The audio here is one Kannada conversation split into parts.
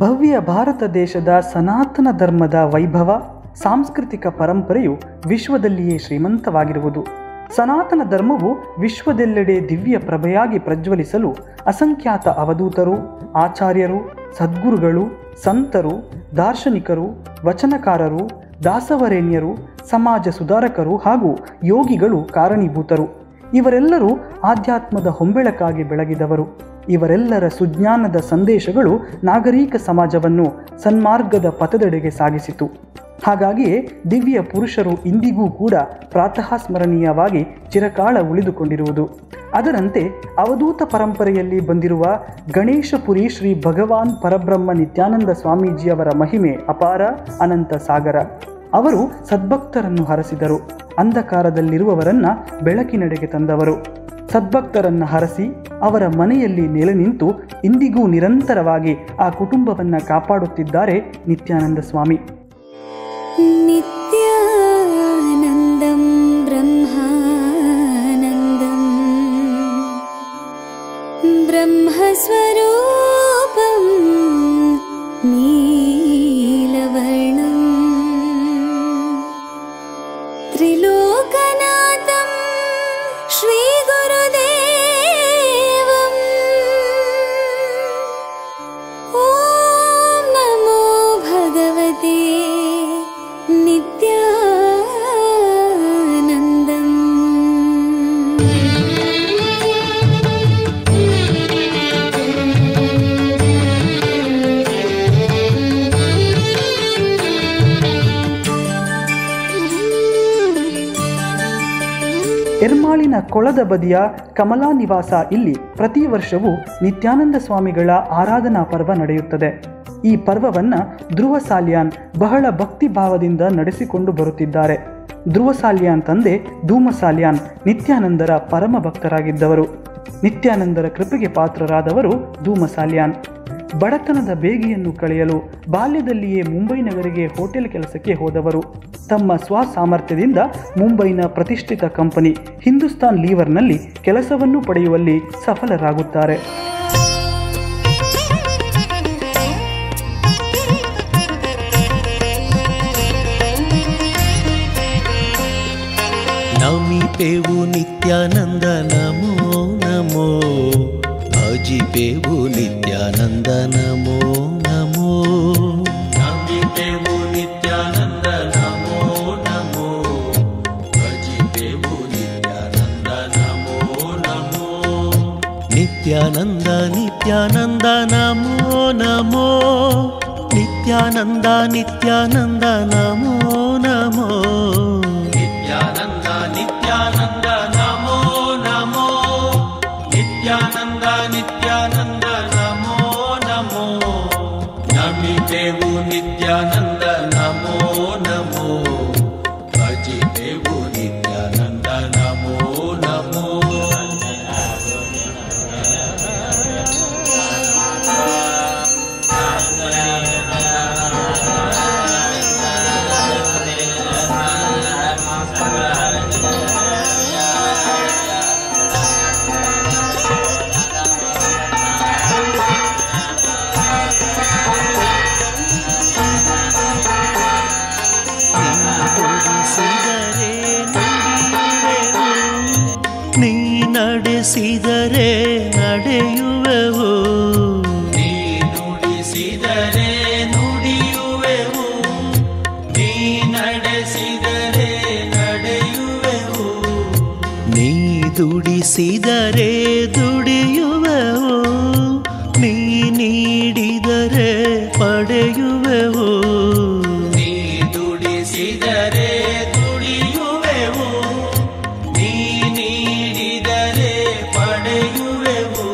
ಭವ್ಯ ಭಾರತ ದೇಶದ ಸನಾತನ ಧರ್ಮದ ವೈಭವ, ಸಾಂಸ್ಕೃತಿಕ ಪರಂಪರೆಯು ವಿಶ್ವದಲ್ಲಿಯೇ ಶ್ರೀಮಂತವಾಗಿರುವುದು. ಸನಾತನ ಧರ್ಮವು ವಿಶ್ವದೆಲ್ಲೆಡೆ ದಿವ್ಯ ಪ್ರಭೆಯಾಗಿ ಪ್ರಜ್ವಲಿಸಲು ಅಸಂಖ್ಯಾತ ಅವಧೂತರು, ಆಚಾರ್ಯರು, ಸದ್ಗುರುಗಳು, ಸಂತರು, ದಾರ್ಶನಿಕರು, ವಚನಕಾರರು, ದಾಸವರೇಣ್ಯರು, ಸಮಾಜ ಸುಧಾರಕರು ಹಾಗೂ ಯೋಗಿಗಳು ಕಾರಣೀಭೂತರು. ಇವರೆಲ್ಲರೂ ಆಧ್ಯಾತ್ಮದ ಹೊಂಬೆಳಕಾಗಿ ಬೆಳಗಿದವರು. ಇವರೆಲ್ಲರ ಸುಜ್ಞಾನದ ಸಂದೇಶಗಳು ನಾಗರಿಕ ಸಮಾಜವನ್ನು ಸನ್ಮಾರ್ಗದ ಪಥದೆಡೆಗೆ ಸಾಗಿಸಿತು. ಹಾಗಾಗಿಯೇ ದಿವ್ಯ ಪುರುಷರು ಇಂದಿಗೂ ಕೂಡ ಪ್ರಾತಃ ಸ್ಮರಣೀಯವಾಗಿ ಚಿರಕಾಲ ಉಳಿದುಕೊಂಡಿರುವುದು. ಅದರಂತೆ ಅವಧೂತ ಪರಂಪರೆಯಲ್ಲಿ ಬಂದಿರುವ ಗಣೇಶಪುರಿ ಶ್ರೀ ಭಗವಾನ್ ಪರಬ್ರಹ್ಮ ನಿತ್ಯಾನಂದ ಸ್ವಾಮೀಜಿಯವರ ಮಹಿಮೆ ಅಪಾರ, ಅನಂತ ಸಾಗರ. ಅವರು ಸದ್ಭಕ್ತರನ್ನು ಹರಸಿದರು, ಅಂಧಕಾರದಲ್ಲಿರುವವರನ್ನ ಬೆಳಕಿನೆಡೆಗೆ ತಂದವರು. ಸದ್ಭಕ್ತರನ್ನು ಹರಸಿ ಅವರ ಮನೆಯಲ್ಲಿ ನೆಲೆ ನಿಂತು ಇಂದಿಗೂ ನಿರಂತರವಾಗಿ ಆ ಕುಟುಂಬವನ್ನು ಕಾಪಾಡುತ್ತಿದ್ದಾರೆ ನಿತ್ಯಾನಂದ ಸ್ವಾಮಿ. ನಿತ್ಯಾನಂದಂ ಬ್ರಹ್ಮಾನಂದಂ ಬ್ರಹ್ಮಸ್ವರೂಪಂ ನೀಲವರ್ಣಂ ತ್ರಿಲೋಕನಾಥಂ ಶ್ರೀ ಗುರುದೇವಂ ಓಂ ನಮೋ ಭಗವತೆ ನಿತ್ಯಾನಂದಂ. ಎರ್ಮಾಳಿನ ಕೊಳದ ಬದಿಯ ಕಮಲಾ ನಿವಾಸ ಇಲ್ಲಿ ಪ್ರತಿ ವರ್ಷವೂ ನಿತ್ಯಾನಂದ ಸ್ವಾಮಿಗಳ ಆರಾಧನಾ ಪರ್ವ ನಡೆಯುತ್ತದೆ. ಈ ಪರ್ವವನ್ನು ಧ್ರುವ ಸಾಲ್ಯಾನ್ ಬಹಳ ಭಕ್ತಿ ಭಾವದಿಂದ ನಡೆಸಿಕೊಂಡು ಬರುತ್ತಿದ್ದಾರೆ. ಧ್ರುವ ಸಾಲ್ಯಾನ್ ತಂದೆ ಧೂಮ ಸಾಲ್ಯಾನ್ ನಿತ್ಯಾನಂದರ ಪರಮ ಭಕ್ತರಾಗಿದ್ದವರು. ನಿತ್ಯಾನಂದರ ಕೃಪೆಗೆ ಪಾತ್ರರಾದವರು ಧೂಮ ಸಾಲ್ಯಾನ್. ಬಡತನದ ಬೇಗೆಯನ್ನು ಕಳೆಯಲು ಬಾಲ್ಯದಲ್ಲಿಯೇ ಮುಂಬೈ ನಗರಿಗೆ ಹೋಟೆಲ್ ಕೆಲಸಕ್ಕೆ ಹೋದವರು. ತಮ್ಮ ಸ್ವಸಾಮರ್ಥ್ಯದಿಂದ ಮುಂಬೈನ ಪ್ರತಿಷ್ಠಿತ ಕಂಪನಿ ಹಿಂದೂಸ್ತಾನ್ ಲೀವರ್ನಲ್ಲಿ ಕೆಲಸವನ್ನು ಪಡೆಯುವಲ್ಲಿ ಸಫಲರಾಗುತ್ತಾರೆ. ನಮಿಪೇವು ನಿತ್ಯಾನಂದ ನಮೋ ನಮೋ, ಭಜಿಪೇವು ನಿತ್ಯಾನಂದ ನಮೋ ನಮೋ. ನಮಿಪೇವು ನಿತ್ಯಾನಂದ ನಮೋ ನಮೋ, ಭಜಿಪೇವು ನಿತ್ಯಾನಂದ ನಮೋ ನಮೋ. ನಿತ್ಯಾನಂದ ನಿತ್ಯಾನಂದ ನಮೋ ನಮೋ, ನಿತ್ಯಾನಂದ ನಿತ್ಯಾನಂದ ನಮೋ ನಮೋ. ನಿತ್ಯಾನಂದ ನಿತ್ಯಾನಂದ ನಮೋ ನಮೋ, ನಿತ್ಯಾನಂದ ನಿತ್ಯಾನಂದ ನಮೋ ನಮೋ. ನಮಿಪೇವು ನಿತ್ಯಾನಂದ ನಮೋ ನಮೋ, ಭಜಿಪೇವು ನಿತ್ಯಾನಂದ ನಮೋ ನಮೋ. ನಡೆಸಿದರೆ ನಡೆಯುವೆವು, ನೀ ನುಡಿಸಿದರೆ ನುಡಿಯುವೆವು, ನೀ ನಡೆಸಿದರೆ ನಡೆಯುವೆವು. ನೀ ದುಡಿಸಿದರೆ ದುಡಿಯುವೆವು, ನೀ ನೀಡಿದರೆ ಪಡೆಯುವೆವು. ನೀ ದುಡಿಸಿದರೆ ದುಡಿಯುವೆವು, ನೀ ನೀಡಿದರೆ ಪಡೆಯುವೆವು.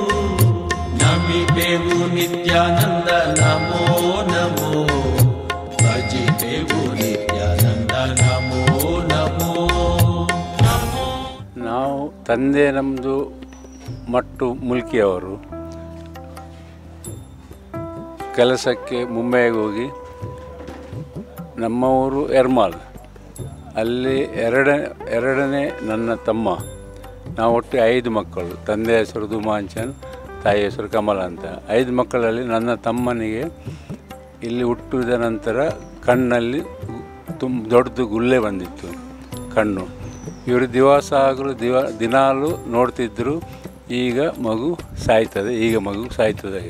ನಮಿಪೇವು ನಿತ್ಯಾನಂದ ನಮೋ ನಮೋ, ಭಜಿಪೇವು ನಿತ್ಯಾನಂದ ನಮೋ ನಮೋ. ನಾವು ತಂದೆ ನಮ್ಮದು ಮಟ್ಟು ಮುಲ್ಕಿಯವರು. ಕೆಲಸಕ್ಕೆ ಮುಂಬೈಗೆ ಹೋಗಿ, ನಮ್ಮ ಊರು ಎರ್ಮಾಲ್, ಅಲ್ಲಿ ಎರಡನೇ ನನ್ನ ತಮ್ಮ. ನಾವು ಒಟ್ಟು 5 ಮಕ್ಕಳು. ತಂದೆ ಹೆಸರು ಧೂಮಾಂಚನ್, ತಾಯಿ ಹೆಸರು ಕಮಲ ಅಂತ. 5 ಮಕ್ಕಳಲ್ಲಿ ನನ್ನ ತಮ್ಮನಿಗೆ ಇಲ್ಲಿ ಹುಟ್ಟಿದ ನಂತರ ಕಣ್ಣಲ್ಲಿ ದೊಡ್ಡದು ಗುಳ್ಳೆ ಬಂದಿತ್ತು ಕಣ್ಣು. ಇವರು ದಿವಸ ಆಗಲು ದಿನಾಲು ನೋಡ್ತಿದ್ದರು, ಈಗ ಮಗು ಸಾಯ್ತದೆ.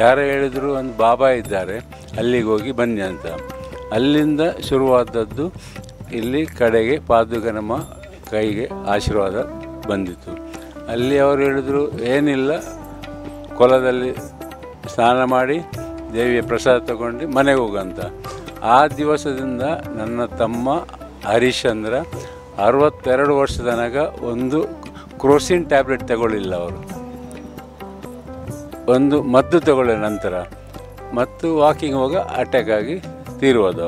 ಯಾರು ಹೇಳಿದ್ರು ಒಂದು ಬಾಬಾ ಇದ್ದಾರೆ ಅಲ್ಲಿಗೆ ಹೋಗಿ ಬನ್ನಿ ಅಂತ. ಅಲ್ಲಿಂದ ಶುರುವಾದದ್ದು ಇಲ್ಲಿ ಕಡೆಗೆ ಪಾದುಕ ನಮ್ಮ ಕೈಗೆ ಆಶೀರ್ವಾದ ಬಂದಿತ್ತು. ಅಲ್ಲಿ ಅವರು ಹೇಳಿದ್ರು ಏನಿಲ್ಲ, ಕೊಲದಲ್ಲಿ ಸ್ನಾನ ಮಾಡಿ ದೇವಿಯ ಪ್ರಸಾದ ತಗೊಂಡು ಮನೆಗೆ ಹೋಗಂತ. ಆ ದಿವಸದಿಂದ ನನ್ನ ತಮ್ಮ ಹರಿಶ್ಚಂದ್ರ 62 ವರ್ಷದ ತನಕ ಒಂದು ಕ್ರೋಸಿನ್ ಟ್ಯಾಬ್ಲೆಟ್ ತಗೊಳ್ಳಿಲ್ಲ ಅವರು, ಒಂದು ಮದ್ದು ತಗೊಳ್ಳ ನಂತರ ಮತ್ತು ವಾಕಿಂಗ್ ಹೋಗ ಅಟ್ಯಾಕ್ ಆಗಿ ತೀರುವುದು.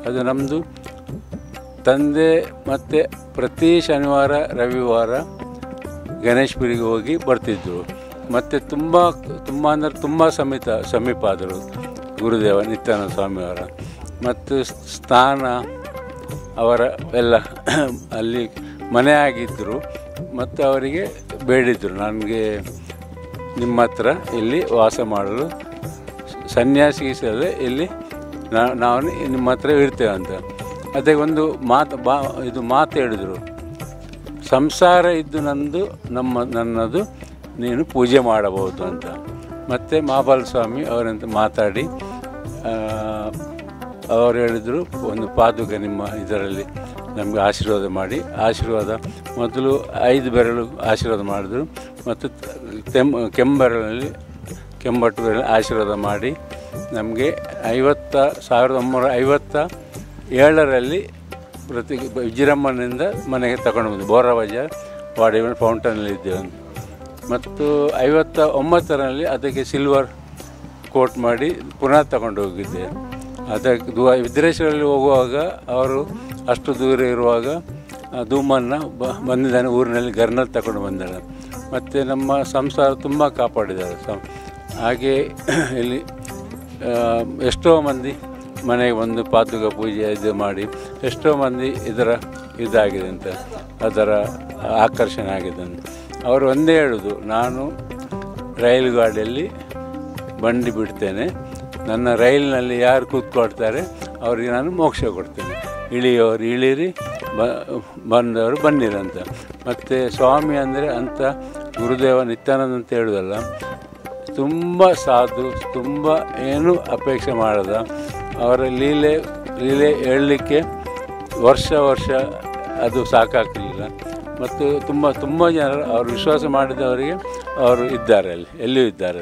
ಅದು ನಮ್ಮದು ತಂದೆ ಮತ್ತು ಪ್ರತಿ ಶನಿವಾರ ರವಿವಾರ ಗಣೇಶಪುರಿಗೆ ಹೋಗಿ ಬರ್ತಿದ್ದರು. ಮತ್ತು ತುಂಬ ಸಮೀಪ ಆದರು ಗುರುದೇವ ನಿತ್ಯಾನಂದ ಸ್ವಾಮಿಯವರ. ಮತ್ತು ಸ್ಥಾನ ಅವರ ಎಲ್ಲ ಅಲ್ಲಿ ಮನೆ ಆಗಿದ್ದರು. ಮತ್ತು ಅವರಿಗೆ ಬೇಡಿದರು, ನನಗೆ ನಿಮ್ಮ ಹತ್ರ ಇಲ್ಲಿ ವಾಸ ಮಾಡಲು ಸನ್ಯಾಸಿಸಲೇ ಇಲ್ಲಿ ನಾವು ನಿಮ್ಮ ಹತ್ರ ಇರ್ತೇವೆ ಅಂತ. ಅದಕ್ಕೆ ಒಂದು ಮಾತು ಹೇಳಿದರು, ಸಂಸಾರ ಇದ್ದು ನನ್ನದು ನೀನು ಪೂಜೆ ಮಾಡಬಹುದು ಅಂತ. ಮತ್ತು ಮಹಾಬಲ ಸ್ವಾಮಿ ಅವರಂತ ಮಾತಾಡಿ ಅವರು ಹೇಳಿದರು, ಒಂದು ಪಾದುಕ ನಿಮ್ಮ ಇದರಲ್ಲಿ ನಮಗೆ ಆಶೀರ್ವಾದ ಮಾಡಿ. ಮೊದಲು 5 ಬೆರಳು ಆಶೀರ್ವಾದ ಮಾಡಿದ್ರು, ಮತ್ತು ಕೆಂಬೆರಳಲ್ಲಿ ಕೆಂಬಟ್ಟು ಬೆರಳು ಆಶೀರ್ವಾದ ಮಾಡಿ ನಮಗೆ 1957ರಲ್ಲಿ ವಿಜೃಂಭಣೆಯಿಂದ ಮನೆಗೆ ತಗೊಂಡು ಬಂದು ಬೋರಬಜಾರ್ ವಾಡಿ ಫೌಂಟನಲ್ಲಿ ಇದ್ದೇವೆ. ಮತ್ತು 59ರಲ್ಲಿ ಅದಕ್ಕೆ ಸಿಲ್ವರ್ ಕೋಟ್ ಮಾಡಿ ಪುನಃ ತಗೊಂಡು ಹೋಗಿದ್ದೆ. ಅದಕ್ಕೆ ವಿದ್ರೇಶ್ವರಲ್ಲಿ ಹೋಗುವಾಗ ಅವರು ಅಷ್ಟು ದೂರ ಇರುವಾಗ ಧೂಮನ್ನ ಬಂದಿದ್ದಾನೆ ಊರಿನಲ್ಲಿ ಗರ್ನಲ್ಲಿ ತಗೊಂಡು ಬಂದಾಳೆ. ಮತ್ತು ನಮ್ಮ ಸಂಸಾರ ತುಂಬ ಕಾಪಾಡಿದ್ದಾರೆ. ಹಾಗೆ ಇಲ್ಲಿ ಎಷ್ಟೋ ಮಂದಿ ಮನೆಗೆ ಒಂದು ಪಾದುಕ ಪೂಜೆ ಇದು ಮಾಡಿ ಎಷ್ಟೋ ಮಂದಿ ಇದಾಗಿದೆ ಅಂತ, ಅದರ ಆಕರ್ಷಣೆ ಆಗಿದೆ ಅಂತ. ಅವರು ಒಂದೇ ಹೇಳೋದು, ನಾನು ರೈಲು ಗಾಡಿಯಲ್ಲಿ ಬಂಡಿ ಬಿಡ್ತೇನೆ, ನನ್ನ ರೈಲಿನಲ್ಲಿ ಯಾರು ಕೂತ್ಕೊಳ್ತಾರೆ ಅವರಿಗೆ ನಾನು ಮೋಕ್ಷ ಕೊಡ್ತೇನೆ, ಇಳಿಯೋರು ಇಳೀರಿ, ಬಂದವರು ಬನ್ನಿರಂತ. ಮತ್ತು ಸ್ವಾಮಿ ಅಂದರೆ ಅಂಥ ಗುರುದೇವ ನಿತ್ಯಾನಂದ ಅಂತ ಹೇಳೋದಲ್ಲ, ತುಂಬ ಸಾಧು, ತುಂಬ ಏನೂ ಅಪೇಕ್ಷೆ ಮಾಡದ. ಅವರ ಲೀಲೆ ಹೇಳಲಿಕ್ಕೆ ವರ್ಷ ಅದು ಸಾಕಾಗಲಿಲ್ಲ. ಮತ್ತು ತುಂಬ ಜನರು ಅವರು ವಿಶ್ವಾಸ ಮಾಡಿದವರಿಗೆ ಅವರು ಇದ್ದಾರೆ, ಎಲ್ಲಿಯೂ ಇದ್ದಾರೆ.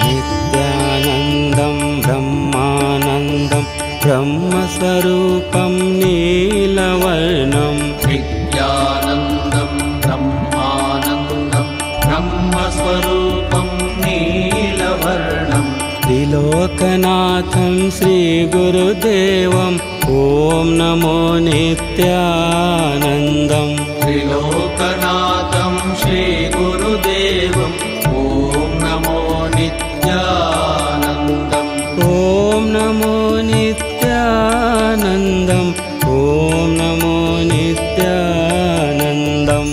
ನಿತ್ಯಾನಂದಂ ಬ್ರಹ್ಮಾನಂದಂ ಬ್ರಹ್ಮಸ್ವರೂಪಂ ನೀಲವರ್ಣಂ. ನಿತ್ಯಾನಂದಂ ಬ್ರಹ್ಮಾನಂದಂ ಬ್ರಹ್ಮಸ್ವರೂಪಂ ನೀಲವರ್ಣಂ. ತ್ರಿಲೋಕನಾಥಂ ಶ್ರೀ ಗುರುದೇವಂ ಓಂ ನಮೋ ನಿತ್ಯಾನಂದಂ. ತ್ರಿಲೋಕನಾಥಂ ಶ್ರೀ ಗುರುದೇವಂ ಓಂ ನಮೋ ನಿತ್ಯಾನಂದಂ. ಓಂ ನಮೋ ನಿತ್ಯಾನಂದಂ. ಓಂ ನಮೋ ನಿತ್ಯಾನಂದಂ.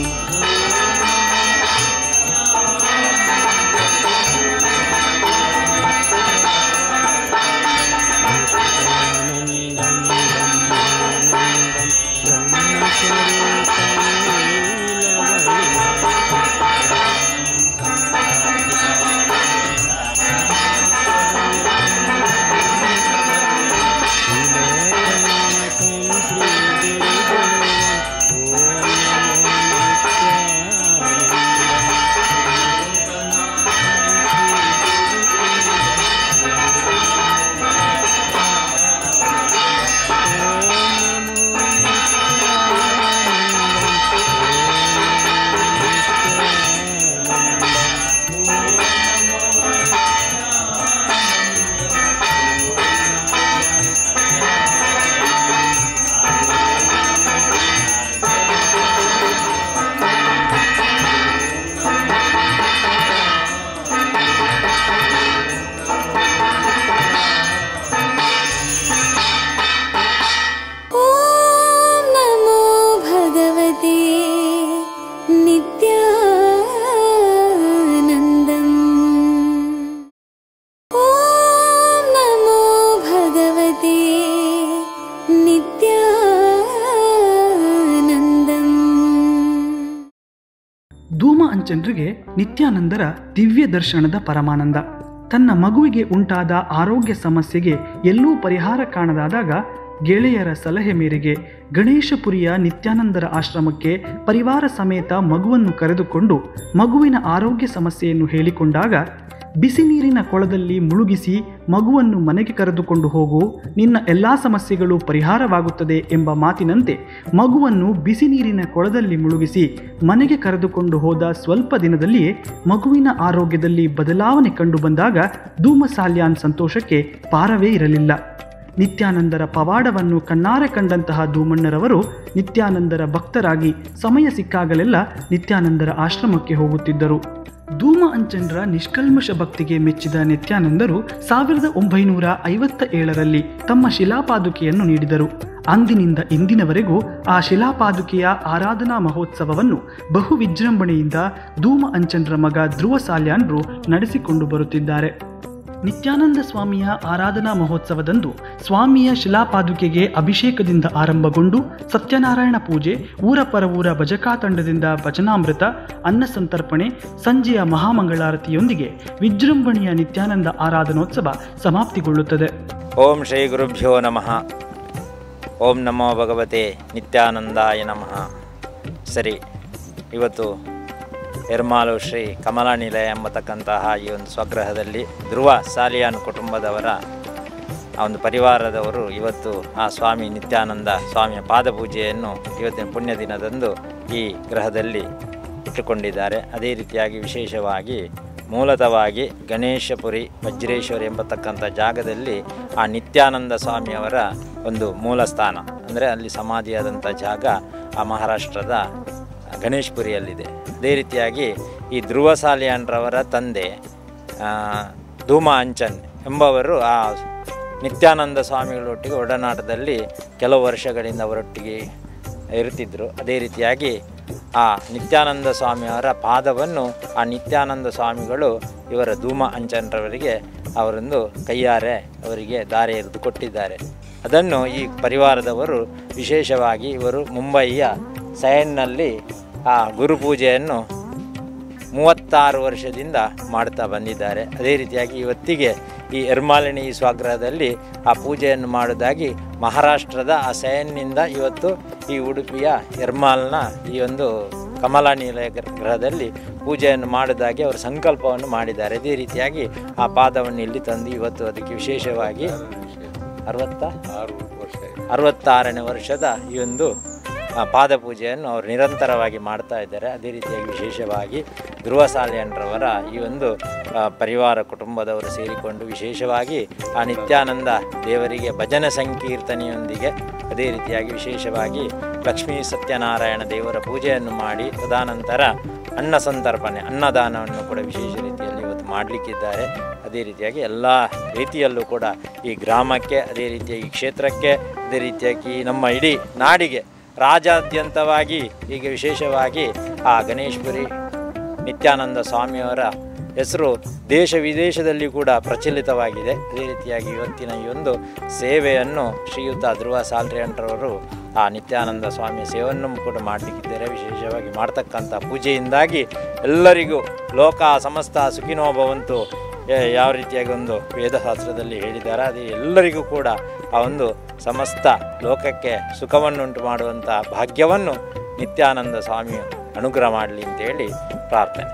ಅಂಚನ್ರಿಗೆ ನಿತ್ಯಾನಂದರ ದಿವ್ಯ ದರ್ಶನದ ಪರಮಾನಂದ. ತನ್ನ ಮಗುವಿಗೆ ಉಂಟಾದ ಆರೋಗ್ಯ ಸಮಸ್ಯೆಗೆ ಎಲ್ಲೂ ಪರಿಹಾರ ಕಾಣದಾದಾಗ ಗೆಳೆಯರ ಸಲಹೆ ಮೇರೆಗೆ ಗಣೇಶಪುರಿಯ ನಿತ್ಯಾನಂದರ ಆಶ್ರಮಕ್ಕೆ ಪರಿವಾರ ಸಮೇತ ಮಗುವನ್ನು ಕರೆದುಕೊಂಡು ಮಗುವಿನ ಆರೋಗ್ಯ ಸಮಸ್ಯೆಯನ್ನು ಹೇಳಿಕೊಂಡಾಗ, ಬಿಸಿ ನೀರಿನ ಕೊಳದಲ್ಲಿ ಮುಳುಗಿಸಿ ಮಗುವನ್ನು ಮನೆಗೆ ಕರೆದುಕೊಂಡು ಹೋಗು, ನಿನ್ನ ಎಲ್ಲ ಸಮಸ್ಯೆಗಳು ಪರಿಹಾರವಾಗುತ್ತದೆ ಎಂಬ ಮಾತಿನಂತೆ ಮಗುವನ್ನು ಬಿಸಿ ನೀರಿನ ಕೊಳದಲ್ಲಿ ಮುಳುಗಿಸಿ ಮನೆಗೆ ಕರೆದುಕೊಂಡು ಹೋದ ಸ್ವಲ್ಪ ದಿನದಲ್ಲಿಯೇ ಮಗುವಿನ ಆರೋಗ್ಯದಲ್ಲಿ ಬದಲಾವಣೆ ಕಂಡುಬಂದಾಗ ಧೂಮಸಾಲ್ಯಾನ್ ಸಂತೋಷಕ್ಕೆ ಪಾರವೇ ಇರಲಿಲ್ಲ. ನಿತ್ಯಾನಂದರ ಪವಾಡವನ್ನು ಕಣ್ಣಾರೆ ಕಂಡಂತಹ ಧೂಮಣ್ಣರವರು ನಿತ್ಯಾನಂದರ ಭಕ್ತರಾಗಿ ಸಮಯ ಸಿಕ್ಕಾಗಲೆಲ್ಲ ನಿತ್ಯಾನಂದರ ಆಶ್ರಮಕ್ಕೆ ಹೋಗುತ್ತಿದ್ದರು. ಧೂಮ ಅಂಚನ್ರ ನಿಷ್ಕಲ್ಮಶ ಭಕ್ತಿಗೆ ಮೆಚ್ಚಿದ ನಿತ್ಯಾನಂದರು 1957ರಲ್ಲಿ ತಮ್ಮ ಶಿಲಾಪಾದುಕೆಯನ್ನು ನೀಡಿದರು. ಅಂದಿನಿಂದ ಇಂದಿನವರೆಗೂ ಆ ಶಿಲಾಪಾದುಕೆಯ ಆರಾಧನಾ ಮಹೋತ್ಸವವನ್ನು ಬಹು ವಿಜೃಂಭಣೆಯಿಂದ ಧೂಮ ಅಂಚನ್ರ ಮಗ ಧ್ರುವ ಸಾಲ್ಯಾನ್ರು ನಡೆಸಿಕೊಂಡು ಬರುತ್ತಿದ್ದಾರೆ. ನಿತ್ಯಾನಂದ ಸ್ವಾಮಿಯ ಆರಾಧನಾ ಮಹೋತ್ಸವದಂದು ಸ್ವಾಮಿಯ ಶಿಲಾಪಾದುಕೆಗೆ ಅಭಿಷೇಕದಿಂದ ಆರಂಭಗೊಂಡು ಸತ್ಯನಾರಾಯಣ ಪೂಜೆ, ಊರ ಪರವೂರ ಭಜಕಾ ತಂಡದಿಂದ ಭಜನಾಮೃತ, ಅನ್ನ ಸಂತರ್ಪಣೆ, ಸಂಜೆಯ ಮಹಾಮಂಗಳಾರತಿಯೊಂದಿಗೆ ವಿಜೃಂಭಣೆಯ ನಿತ್ಯಾನಂದ ಆರಾಧನೋತ್ಸವ ಸಮಾಪ್ತಿಗೊಳ್ಳುತ್ತದೆ. ಓಂ ಶ್ರೀ ಗುರುಭ್ಯೋ ನಮಃ. ಓಂ ನಮೋ ಭಗವತೆ ನಿತ್ಯಾನಂದಾಯ ನಮಃ. ಸರಿ, ಇವತ್ತು ಎರ್ಮಾಲು ಶ್ರೀ ಕಮಲಾ ನಿಲಯ ಎಂಬತಕ್ಕಂತಹ ಈ ಒಂದು ಸ್ವಗ್ರಹದಲ್ಲಿ ಧ್ರುವ ಸಾಲಿಯಾನ್ ಕುಟುಂಬದವರ ಆ ಒಂದು ಪರಿವಾರದವರು ಇವತ್ತು ಆ ಸ್ವಾಮಿ ನಿತ್ಯಾನಂದ ಸ್ವಾಮಿಯ ಪಾದಪೂಜೆಯನ್ನು ಇವತ್ತಿನ ಪುಣ್ಯ ದಿನದಂದು ಈ ಗ್ರಹದಲ್ಲಿ ಇಟ್ಟುಕೊಂಡಿದ್ದಾರೆ. ಅದೇ ರೀತಿಯಾಗಿ ವಿಶೇಷವಾಗಿ ಮೂಲತಃವಾಗಿ ಗಣೇಶಪುರಿ ವಜ್ರೇಶ್ವರಿ ಎಂಬತಕ್ಕಂಥ ಜಾಗದಲ್ಲಿ ಆ ನಿತ್ಯಾನಂದ ಸ್ವಾಮಿಯವರ ಒಂದು ಮೂಲ ಸ್ಥಾನ, ಅಂದರೆ ಅಲ್ಲಿ ಸಮಾಧಿಯಾದಂಥ ಜಾಗ ಆ ಮಹಾರಾಷ್ಟ್ರದ ಗಣೇಶ್ಪುರಿಯಲ್ಲಿದೆ. ಅದೇ ರೀತಿಯಾಗಿ ಈ ಧ್ರುವ ಸಾಲಿಯಾನ್ರವರ ತಂದೆ ಧೂಮ ಅಂಚನ್ ಎಂಬವರು ಆ ನಿತ್ಯಾನಂದ ಸ್ವಾಮಿಗಳೊಟ್ಟಿಗೆ ಒಡನಾಟದಲ್ಲಿ ಕೆಲವು ವರ್ಷಗಳಿಂದ ಅವರೊಟ್ಟಿಗೆ ಇರುತ್ತಿದ್ದರು. ಅದೇ ರೀತಿಯಾಗಿ ಆ ನಿತ್ಯಾನಂದ ಸ್ವಾಮಿಯವರ ಪಾದವನ್ನು ಆ ನಿತ್ಯಾನಂದ ಸ್ವಾಮಿಗಳು ಇವರ ಧೂಮ ಅಂಚನ್ರವರಿಗೆ ಅವರೊಂದು ಕೈಯಾರೆ ಅವರಿಗೆ ದಾರೆ ಎರೆದು ಕೊಟ್ಟಿದ್ದಾರೆ. ಅದನ್ನು ಈ ಪರಿವಾರದವರು ವಿಶೇಷವಾಗಿ ಇವರು ಮುಂಬಯಿಯ ಸಯನ್ನಲ್ಲಿ ಆ ಗುರುಪೂಜೆಯನ್ನು 36 ವರ್ಷದಿಂದ ಮಾಡ್ತಾ ಬಂದಿದ್ದಾರೆ. ಅದೇ ರೀತಿಯಾಗಿ ಇವತ್ತಿಗೆ ಈ ಎರ್ಮಾಲಿನಿ ಈ ಸ್ವಗ್ರಹದಲ್ಲಿ ಆ ಪೂಜೆಯನ್ನು ಮಾಡೋದಾಗಿ ಮಹಾರಾಷ್ಟ್ರದ ಆ ಸಯನ್ನಿಂದ ಇವತ್ತು ಈ ಉಡುಪಿಯ ಎರ್ಮಾಲ್ನ ಈ ಒಂದು ಕಮಲಾ ನಿಲಯ ಗ್ರಹದಲ್ಲಿ ಪೂಜೆಯನ್ನು ಮಾಡೋದಾಗಿ ಅವರು ಸಂಕಲ್ಪವನ್ನು ಮಾಡಿದ್ದಾರೆ. ಅದೇ ರೀತಿಯಾಗಿ ಆ ಪಾದವನ್ನು ಇಲ್ಲಿ ತಂದು ಇವತ್ತು ಅದಕ್ಕೆ ವಿಶೇಷವಾಗಿ 66ನೇ ವರ್ಷದ ಈ ಒಂದು ಪಾದಪೂಜೆಯನ್ನು ಅವರು ನಿರಂತರವಾಗಿ ಮಾಡ್ತಾ ಇದ್ದಾರೆ. ಅದೇ ರೀತಿಯಾಗಿ ವಿಶೇಷವಾಗಿ ಧ್ರುವ ಸಾಲಿಯಾನ್ರವರ ಈ ಒಂದು ಪರಿವಾರ ಕುಟುಂಬದವರು ಸೇರಿಕೊಂಡು ವಿಶೇಷವಾಗಿ ಆ ನಿತ್ಯಾನಂದ ದೇವರಿಗೆ ಭಜನ ಸಂಕೀರ್ತನೆಯೊಂದಿಗೆ ಅದೇ ರೀತಿಯಾಗಿ ವಿಶೇಷವಾಗಿ ಲಕ್ಷ್ಮೀ ಸತ್ಯನಾರಾಯಣ ದೇವರ ಪೂಜೆಯನ್ನು ಮಾಡಿ ತದನಂತರ ಅನ್ನ ಸಂತರ್ಪಣೆ ಅನ್ನದಾನವನ್ನು ಕೂಡ ವಿಶೇಷ ರೀತಿಯಲ್ಲಿ ಇವತ್ತು ಮಾಡಲಿಕ್ಕಿದ್ದಾರೆ. ಅದೇ ರೀತಿಯಾಗಿ ಎಲ್ಲ ರೀತಿಯಲ್ಲೂ ಕೂಡ ಈ ಗ್ರಾಮಕ್ಕೆ, ಅದೇ ರೀತಿಯಾಗಿ ಕ್ಷೇತ್ರಕ್ಕೆ, ಅದೇ ರೀತಿಯಾಗಿ ನಮ್ಮ ಇಡೀ ನಾಡಿಗೆ ರಾಜ್ಯಾದ್ಯಂತವಾಗಿ ಹೀಗೆ ವಿಶೇಷವಾಗಿ ಆ ಗಣೇಶಪುರಿ ನಿತ್ಯಾನಂದ ಸ್ವಾಮಿಯವರ ಹೆಸರು ದೇಶ ವಿದೇಶದಲ್ಲಿ ಕೂಡ ಪ್ರಚಲಿತವಾಗಿದೆ. ಅದೇ ರೀತಿಯಾಗಿ ಇವತ್ತಿನ ಈ ಒಂದು ಸೇವೆಯನ್ನು ಶ್ರೀಯುತ ಧ್ರುವ ಸಾಲ್ಯಾನ್ರವರು ಆ ನಿತ್ಯಾನಂದ ಸ್ವಾಮಿಯ ಸೇವೆಯನ್ನು ಕೂಡ ಮಾಡಲಿಕ್ಕಿದ್ದಾರೆ. ವಿಶೇಷವಾಗಿ ಮಾಡ್ತಕ್ಕಂಥ ಪೂಜೆಯಿಂದಾಗಿ ಎಲ್ಲರಿಗೂ ಲೋಕ ಸಮಸ್ತ ಸುಖಿನೋ ಭವಂತು ಯಾವ ರೀತಿಯಾಗಿ ಒಂದು ವೇದಶಾಸ್ತ್ರದಲ್ಲಿ ಹೇಳಿದ್ದಾರೆ, ಅದು ಎಲ್ಲರಿಗೂ ಕೂಡ ಆ ಒಂದು ಸಮಸ್ತ ಲೋಕಕ್ಕೆ ಸುಖವನ್ನುಂಟು ಮಾಡುವಂಥ ಭಾಗ್ಯವನ್ನು ನಿತ್ಯಾನಂದ ಸ್ವಾಮಿ ಅನುಗ್ರಹ ಮಾಡಲಿ ಅಂತೇಳಿ ಪ್ರಾರ್ಥನೆ.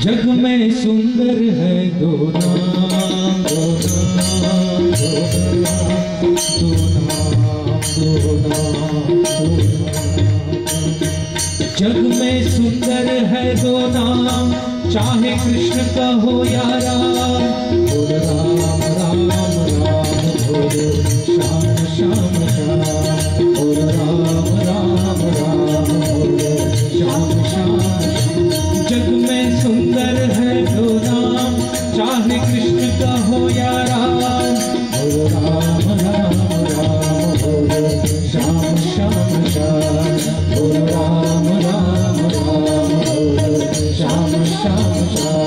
जग में सुंदर है दो नाम, दो नाम, दो नाम, दो नाम, दो नाम, दो नाम। जग में सुंदर है दो नाम, चाहे कृष्ण का हो या राम। बोल राम राम राम, बोल श्याम श्याम श्याम। बोल राम राम राम, बोल श्याम श्याम। जग में सुंदर है दो नाम, चाहे कृष्ण का हो या राम। बोल राम राम राम, बोल श्याम श्याम श्याम। बोल राम राम राम, बोल श्याम श्याम श्याम।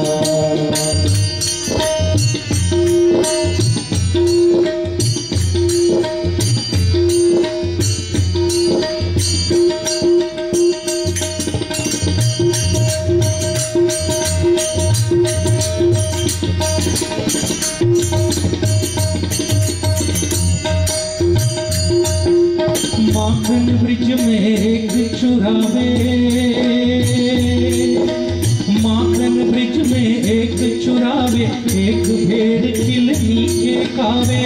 माखन ब्रिज में एक चुरावे, माखन ब्रिज में एक चुरावे। एक भेड़ किलनी के कावे,